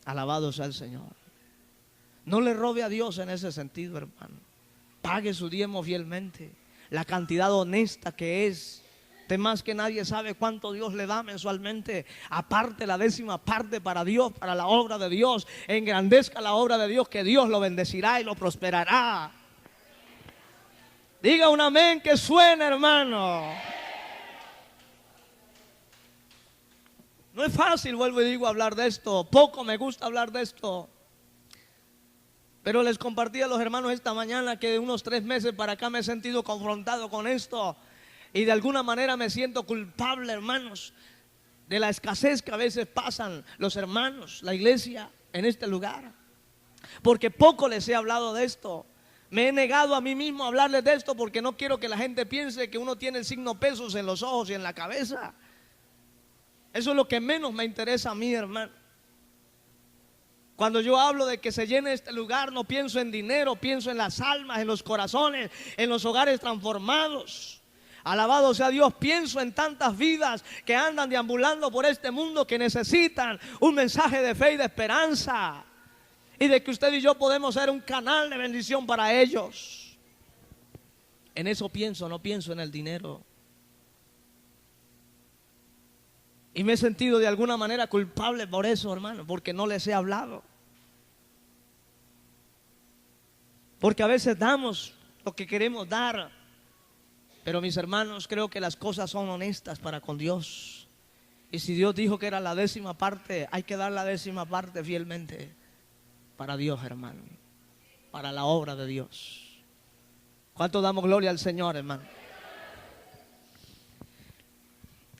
Alabado sea el Señor. No le robe a Dios en ese sentido, hermano. Pague su diezmo fielmente, la cantidad honesta que es. Usted más que nadie sabe cuánto Dios le da mensualmente. Aparte la 10ª parte para Dios, para la obra de Dios. Engrandezca la obra de Dios, que Dios lo bendecirá y lo prosperará. Diga un amén que suene, hermano. No es fácil, vuelvo y digo, hablar de esto. Poco me gusta hablar de esto. Pero les compartí a los hermanos esta mañana que de unos 3 meses para acá me he sentido confrontado con esto. Y de alguna manera me siento culpable, hermanos, de la escasez que a veces pasan los hermanos, la iglesia, en este lugar. Porque poco les he hablado de esto. Me he negado a mí mismo a hablarles de esto porque no quiero que la gente piense que uno tiene el signo pesos en los ojos y en la cabeza. Eso es lo que menos me interesa a mí, hermano. Cuando yo hablo de que se llene este lugar, no pienso en dinero, pienso en las almas, en los corazones, en los hogares transformados. Alabado sea Dios, pienso en tantas vidas que andan deambulando por este mundo, que necesitan un mensaje de fe y de esperanza, y de que usted y yo podemos ser un canal de bendición para ellos. En eso pienso, no pienso en el dinero. Y me he sentido de alguna manera culpable por eso, hermano, porque no les he hablado. Porque a veces damos lo que queremos dar. Pero mis hermanos, creo que las cosas son honestas para con Dios. Y si Dios dijo que era la 10ª parte, hay que dar la 10ª parte fielmente para Dios, hermano. Para la obra de Dios. ¿Cuánto damos gloria al Señor, hermano?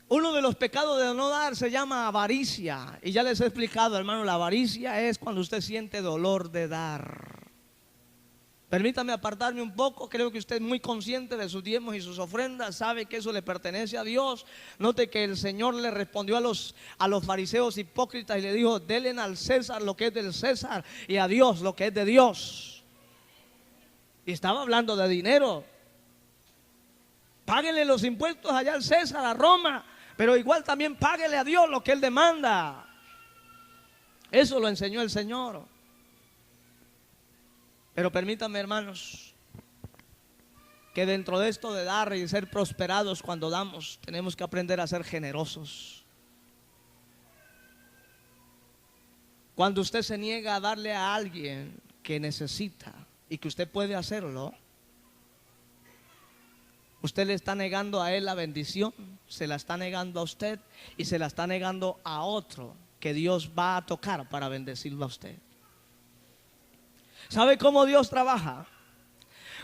Uno de los pecados de no dar se llama avaricia. Y ya les he explicado, hermano, la avaricia es cuando usted siente dolor de dar. Permítame apartarme un poco. Creo que usted es muy consciente de sus diezmos y sus ofrendas. Sabe que eso le pertenece a Dios. Note que el Señor le respondió a los fariseos hipócritas y le dijo: denle al César lo que es del César y a Dios lo que es de Dios. Y estaba hablando de dinero. Páguenle los impuestos allá al César, a Roma, pero igual también páguele a Dios lo que Él demanda. Eso lo enseñó el Señor. Pero permítanme, hermanos, que dentro de esto de dar y ser prosperados cuando damos, tenemos que aprender a ser generosos. Cuando usted se niega a darle a alguien que necesita y que usted puede hacerlo, usted le está negando a él la bendición, se la está negando a usted y se la está negando a otro que Dios va a tocar para bendecirlo a usted. ¿Sabe cómo Dios trabaja?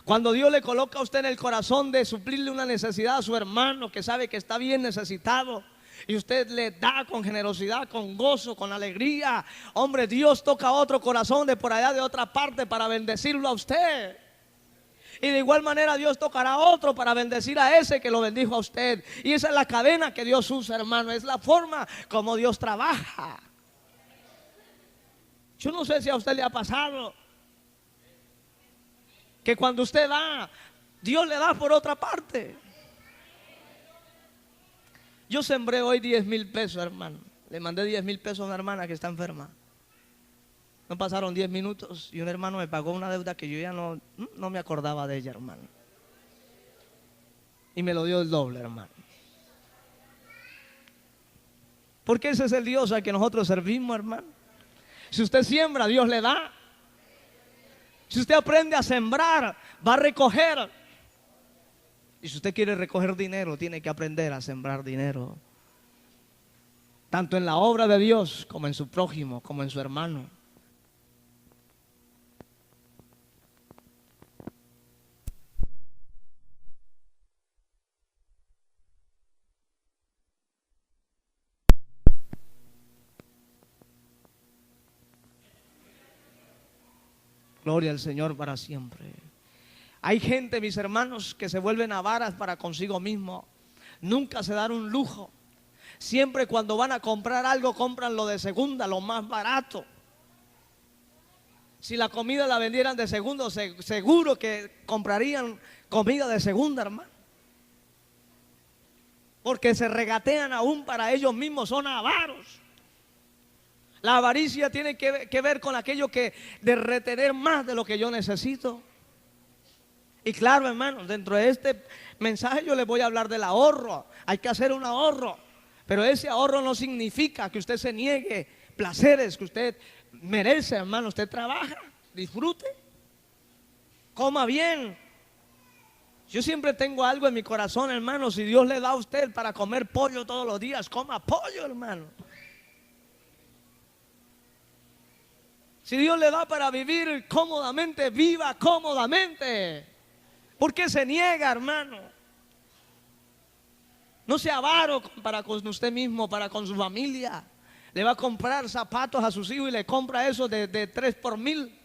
Cuando Dios le coloca a usted en el corazón de suplirle una necesidad a su hermano que sabe que está bien necesitado, y usted le da con generosidad, con gozo, con alegría, hombre, Dios toca otro corazón de por allá, de otra parte, para bendecirlo a usted. Y de igual manera Dios tocará a otro para bendecir a ese que lo bendijo a usted. Y esa es la cadena que Dios usa, hermano. Es la forma como Dios trabaja. Yo no sé si a usted le ha pasado que cuando usted da, Dios le da por otra parte. Yo sembré hoy 10,000 pesos, hermano. Le mandé 10,000 pesos a una hermana que está enferma. No pasaron 10 minutos y un hermano me pagó una deuda que yo ya no me acordaba de ella, hermano. Y me lo dio el doble, hermano. Porque ese es el Dios al que nosotros servimos, hermano. Si usted siembra, Dios le da. Si usted aprende a sembrar, va a recoger. Y si usted quiere recoger dinero, tiene que aprender a sembrar dinero. Tanto en la obra de Dios, como en su prójimo, como en su hermano. Gloria al Señor para siempre. Hay gente, mis hermanos, que se vuelven avaras para consigo mismo. Nunca se dan un lujo. Siempre cuando van a comprar algo, compran lo de segunda, lo más barato. Si la comida la vendieran de segundo, seguro que comprarían comida de segunda, hermano. Porque se regatean aún para ellos mismos, son avaros. La avaricia tiene que ver con aquello que de retener más de lo que yo necesito. Y claro, hermano, dentro de este mensaje yo les voy a hablar del ahorro. Hay que hacer un ahorro, pero ese ahorro no significa que usted se niegue placeres que usted merece, hermano. Usted trabaja, disfrute, coma bien. Yo siempre tengo algo en mi corazón, hermano. Si Dios le da a usted para comer pollo todos los días, coma pollo, hermano. Si Dios le da para vivir cómodamente, viva cómodamente. ¿Por qué se niega, hermano? No sea avaro para con usted mismo, para con su familia. Le va a comprar zapatos a sus hijos y le compra eso de 3 por 1,000.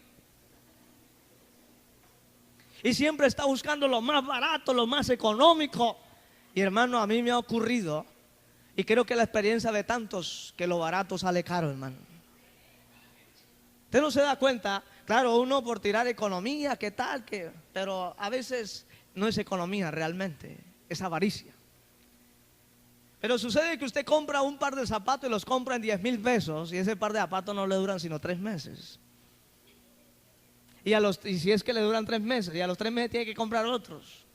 Y siempre está buscando lo más barato, lo más económico. Y hermano, a mí me ha ocurrido, y creo que la experiencia de tantos, que lo barato sale caro, hermano. Usted no se da cuenta, claro, uno por tirar economía, qué tal, pero a veces no es economía realmente, es avaricia. Pero sucede que usted compra un par de zapatos y los compra en 10,000 pesos y ese par de zapatos no le duran sino 3 meses. Y si es que le duran 3 meses, y a los 3 meses tiene que comprar otros.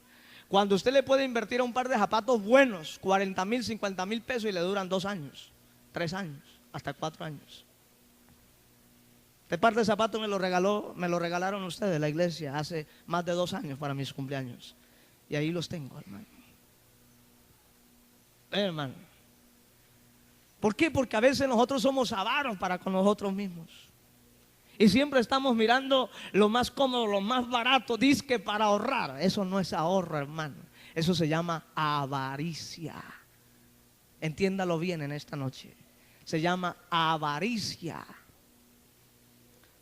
Cuando usted le puede invertir a un par de zapatos buenos, 40,000, 50,000 pesos y le duran 2 años, 3 años, hasta 4 años. Este par de zapatos me lo regalaron ustedes, la iglesia, hace más de 2 años para mis cumpleaños. Y ahí los tengo, hermano. Hermano. ¿Por qué? Porque a veces nosotros somos avaros para con nosotros mismos. Y siempre estamos mirando lo más cómodo, lo más barato, dizque para ahorrar. Eso no es ahorro, hermano. Eso se llama avaricia. Entiéndalo bien en esta noche. Se llama avaricia.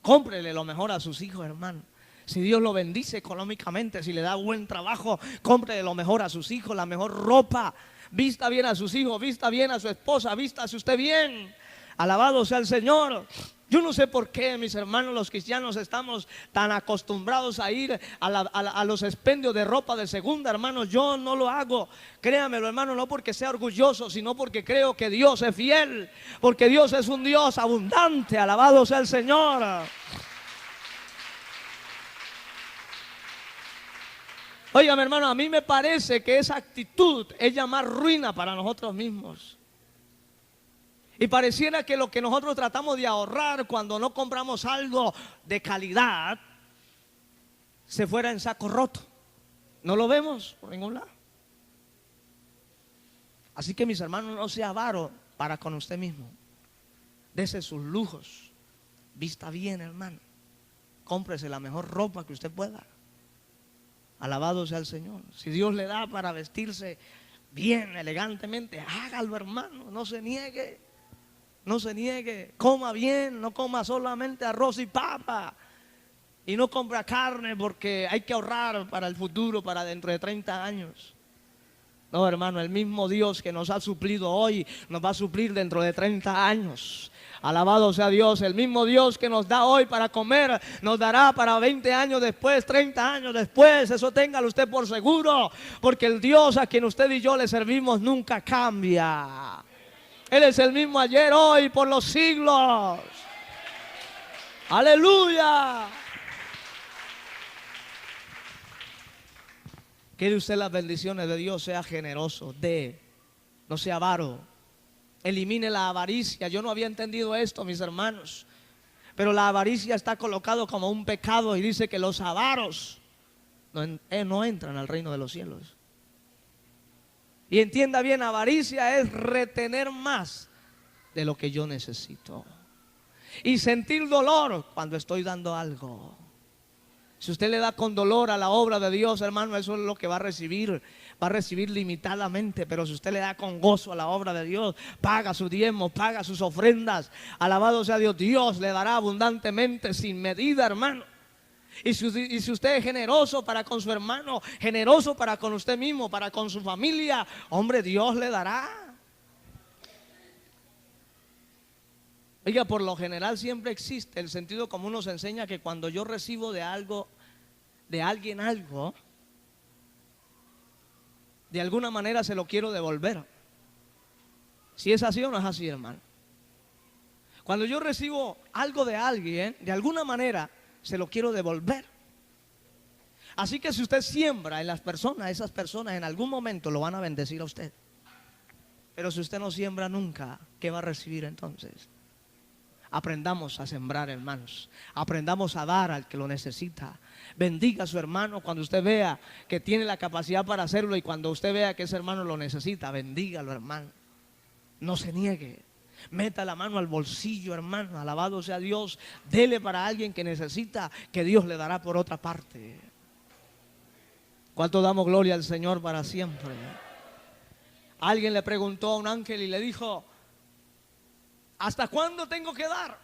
Cómprele lo mejor a sus hijos, hermano. Si Dios lo bendice económicamente, si le da buen trabajo, cómprele lo mejor a sus hijos, la mejor ropa. Vista bien a sus hijos, vista bien a su esposa, vístase usted bien. Alabado sea el Señor. Yo no sé por qué, mis hermanos, los cristianos estamos tan acostumbrados a ir a los expendios de ropa de segunda, hermanos. Yo no lo hago, créamelo, hermano, no porque sea orgulloso, sino porque creo que Dios es fiel, porque Dios es un Dios abundante. Alabado sea el Señor. Oiga, mi hermano, a mí me parece que esa actitud es llamar ruina para nosotros mismos. Y pareciera que lo que nosotros tratamos de ahorrar cuando no compramos algo de calidad se fuera en saco roto. No lo vemos por ningún lado. Así que, mis hermanos, no sea avaro para con usted mismo. Dese sus lujos. Vista bien, hermano. Cómprese la mejor ropa que usted pueda. Alabado sea el Señor. Si Dios le da para vestirse bien, elegantemente, hágalo, hermano. No se niegue. No se niegue. Coma bien, no coma solamente arroz y papa. Y no compra carne porque hay que ahorrar para el futuro, para dentro de 30 años. No, hermano, el mismo Dios que nos ha suplido hoy, nos va a suplir dentro de 30 años. Alabado sea Dios. El mismo Dios que nos da hoy para comer, nos dará para 20 años después, 30 años después. Eso téngalo usted por seguro, porque el Dios a quien usted y yo le servimos nunca cambia. Él es el mismo ayer, hoy, por los siglos. Aleluya. ¿Quiere usted las bendiciones de Dios? Sea generoso, no sea avaro. Elimine la avaricia. Yo no había entendido esto, mis hermanos, pero la avaricia está colocado como un pecado y dice que los avaros no entran al reino de los cielos. Y entienda bien, avaricia es retener más de lo que yo necesito y sentir dolor cuando estoy dando algo. Si usted le da con dolor a la obra de Dios, hermano, eso es lo que va a recibir. Va a recibir limitadamente. Pero si usted le da con gozo a la obra de Dios, paga su diezmo, paga sus ofrendas, alabado sea Dios, Dios le dará abundantemente, sin medida, hermano. Y si usted es generoso para con su hermano, generoso para con usted mismo, para con su familia, hombre, Dios le dará. Oiga, por lo general siempre existe el sentido común, nos enseña que cuando yo recibo de alguien algo, de alguna manera se lo quiero devolver. Si es así o no es así, hermano. Cuando yo recibo algo de alguien, de alguna manera se lo quiero devolver. Así que si usted siembra en las personas, esas personas en algún momento lo van a bendecir a usted. Pero si usted no siembra nunca, ¿qué va a recibir entonces? Aprendamos a sembrar, hermanos. Aprendamos a dar al que lo necesita. Bendiga a su hermano cuando usted vea que tiene la capacidad para hacerlo, y cuando usted vea que ese hermano lo necesita, bendígalo, hermano. No se niegue. Meta la mano al bolsillo, hermano. Alabado sea Dios. Dele para alguien que necesita, que Dios le dará por otra parte. ¿Cuánto damos gloria al Señor para siempre? Alguien le preguntó a un ángel y le dijo: ¿hasta cuándo tengo que dar?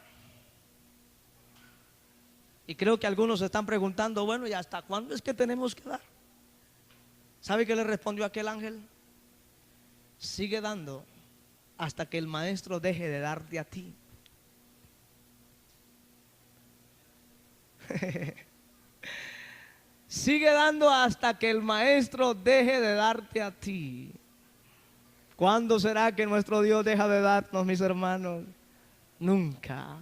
Y creo que algunos se están preguntando, bueno, ¿y hasta cuándo es que tenemos que dar? ¿Sabe qué le respondió aquel ángel? Sigue dando hasta que el maestro deje de darte a ti. Sigue dando hasta que el maestro deje de darte a ti. ¿Cuándo será que nuestro Dios deja de darnos, mis hermanos? Nunca.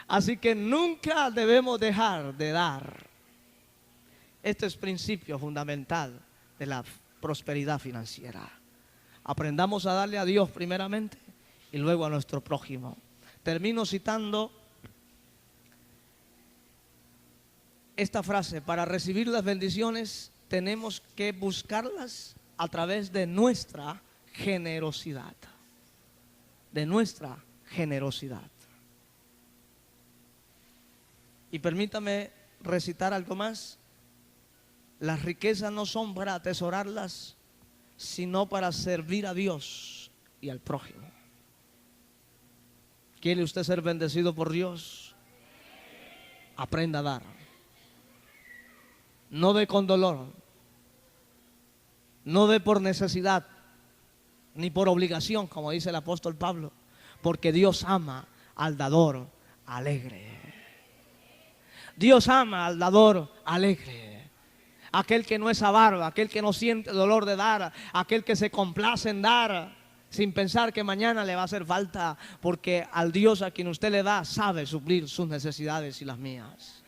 Así que nunca debemos dejar de dar. Este es principio fundamental de la prosperidad financiera. Aprendamos a darle a Dios primeramente y luego a nuestro prójimo. Termino citando esta frase: para recibir las bendiciones tenemos que buscarlas a través de nuestra generosidad. De nuestra generosidad. Y permítame recitar algo más. Las riquezas no son para atesorarlas, sino para servir a Dios y al prójimo. ¿Quiere usted ser bendecido por Dios? Aprenda a dar. No dé con dolor. No dé por necesidad, ni por obligación, como dice el apóstol Pablo, porque Dios ama al dador alegre. Dios ama al dador alegre. Aquel que no es avaro, aquel que no siente dolor de dar, aquel que se complace en dar sin pensar que mañana le va a hacer falta, porque al Dios a quien usted le da sabe suplir sus necesidades y las mías.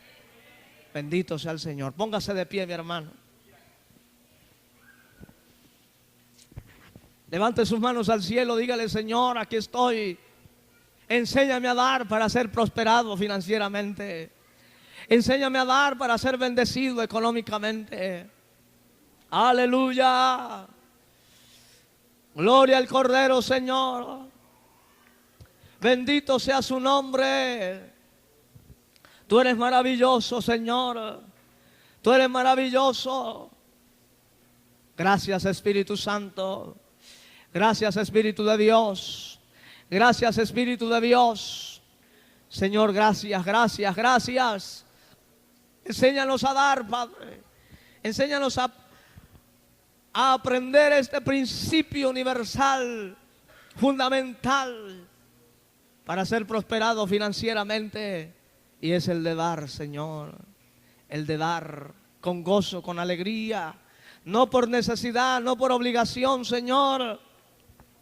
Bendito sea el Señor. Póngase de pie, mi hermano. Levante sus manos al cielo, dígale: Señor, aquí estoy. Enséñame a dar para ser prosperado financieramente. Enséñame a dar para ser bendecido económicamente. Aleluya. Gloria al Cordero, Señor. Bendito sea su nombre. Tú eres maravilloso, Señor. Tú eres maravilloso. Gracias, Espíritu Santo. Gracias, Espíritu de Dios. Gracias, Espíritu de Dios. Señor, gracias, gracias, gracias. Enséñanos a dar, Padre. Enséñanos a aprender este principio universal, fundamental, para ser prosperado financieramente. Y es el de dar, Señor. El de dar con gozo, con alegría. No por necesidad, no por obligación, Señor,